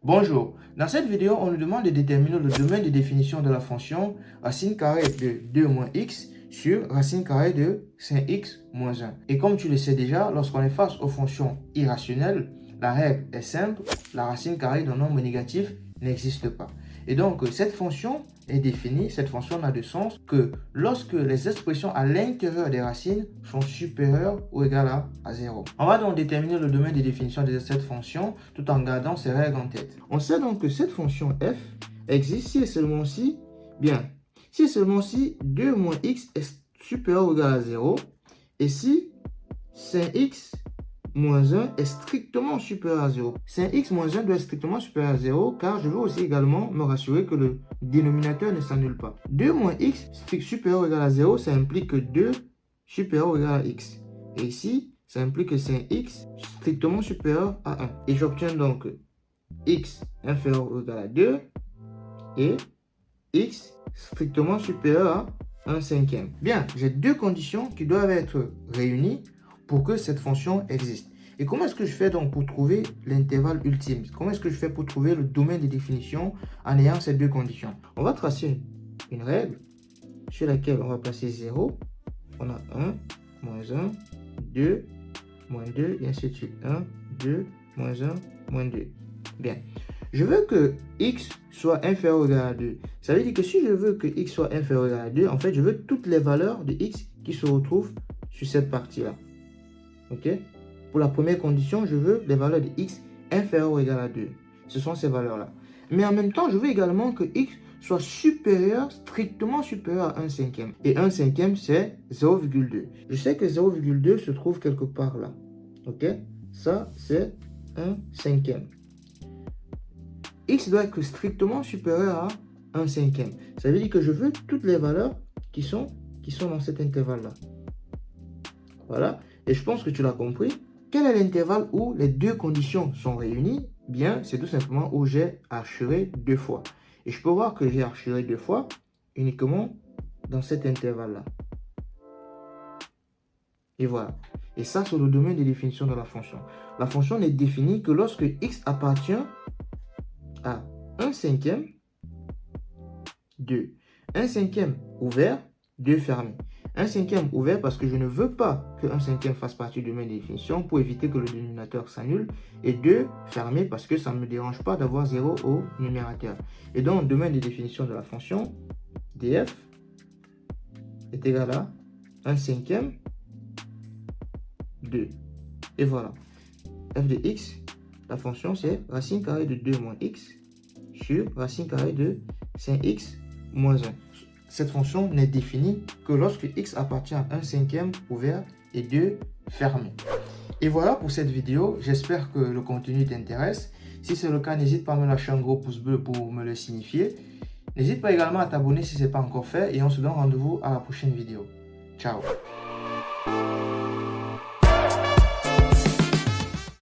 Bonjour, dans cette vidéo, on nous demande de déterminer le domaine de définition de la fonction racine carrée de 2 moins x sur racine carrée de 5x moins 1. Et comme tu le sais déjà, lorsqu'on est face aux fonctions irrationnelles, la règle est simple, la racine carrée d'un nombre négatif n'existe pas. Et donc, cette fonction est définie, cette fonction n'a de sens que lorsque les expressions à l'intérieur des racines sont supérieures ou égales à 0. On va donc déterminer le domaine de définition de cette fonction tout en gardant ces règles en tête. On sait donc que cette fonction f existe si et seulement si, si et seulement si 2 moins x est supérieur ou égal à 0 et si 5x moins 1 est strictement supérieur à 0. 5x moins 1 doit être strictement supérieur à 0 car je veux aussi également me rassurer que le dénominateur ne s'annule pas. 2 moins x supérieur ou égal à 0, ça implique que 2 supérieur ou égal à x. Et ici, ça implique que 5x strictement supérieur à 1. Et j'obtiens donc x inférieur ou égal à 2 et x strictement supérieur à 1 cinquième. Bien, j'ai deux conditions qui doivent être réunies pour que cette fonction existe. Et comment est-ce que je fais donc pour trouver l'intervalle ultime? Comment est-ce que je fais pour trouver le domaine de définition en ayant ces deux conditions? On va tracer une règle sur laquelle on va placer 0. On a 1, moins 1, 2, moins 2, et ainsi de suite. 1, 2, moins 1, moins 2. Bien. Je veux que x soit inférieur ou égal à 2. Ça veut dire que si je veux que x soit inférieur ou égal à 2, en fait, je veux toutes les valeurs de x qui se retrouvent sur cette partie-là. OK? Pour la première condition, je veux les valeurs de x inférieures ou égales à 2. Ce sont ces valeurs-là. Mais en même temps, je veux également que x soit supérieur, strictement supérieur à 1 cinquième. Et 1 cinquième, c'est 0,2. Je sais que 0,2 se trouve quelque part là. OK? Ça, c'est 1 cinquième. X doit être strictement supérieur à 1 cinquième. Ça veut dire que je veux toutes les valeurs qui sont dans cet intervalle-là. Voilà. Et je pense que tu l'as compris. Quel est l'intervalle où les deux conditions sont réunies? Bien, c'est tout simplement où j'ai archiré deux fois. Et je peux voir que j'ai archiré deux fois uniquement dans cet intervalle-là. Et voilà. Et ça, c'est le domaine de définition de la fonction. La fonction n'est définie que lorsque x appartient à 1 cinquième, 2. 1 cinquième ouvert, 2 fermé. 1 cinquième ouvert parce que je ne veux pas que 1 cinquième fasse partie du domaine de définition pour éviter que le dénominateur s'annule. Et 2 fermé parce que ça ne me dérange pas d'avoir 0 au numérateur. Et donc, le domaine de définition de la fonction df est égal à 1 cinquième, 2. Et voilà. f de x, la fonction c'est racine carrée de 2 moins x sur racine carrée de 5x moins 1. Cette fonction n'est définie que lorsque x appartient à 1 cinquième ouvert et 2 fermé. Et voilà pour cette vidéo. J'espère que le contenu t'intéresse. Si c'est le cas, n'hésite pas à me lâcher un gros pouce bleu pour me le signifier. N'hésite pas également à t'abonner si ce n'est pas encore fait. Et on se donne rendez-vous à la prochaine vidéo. Ciao.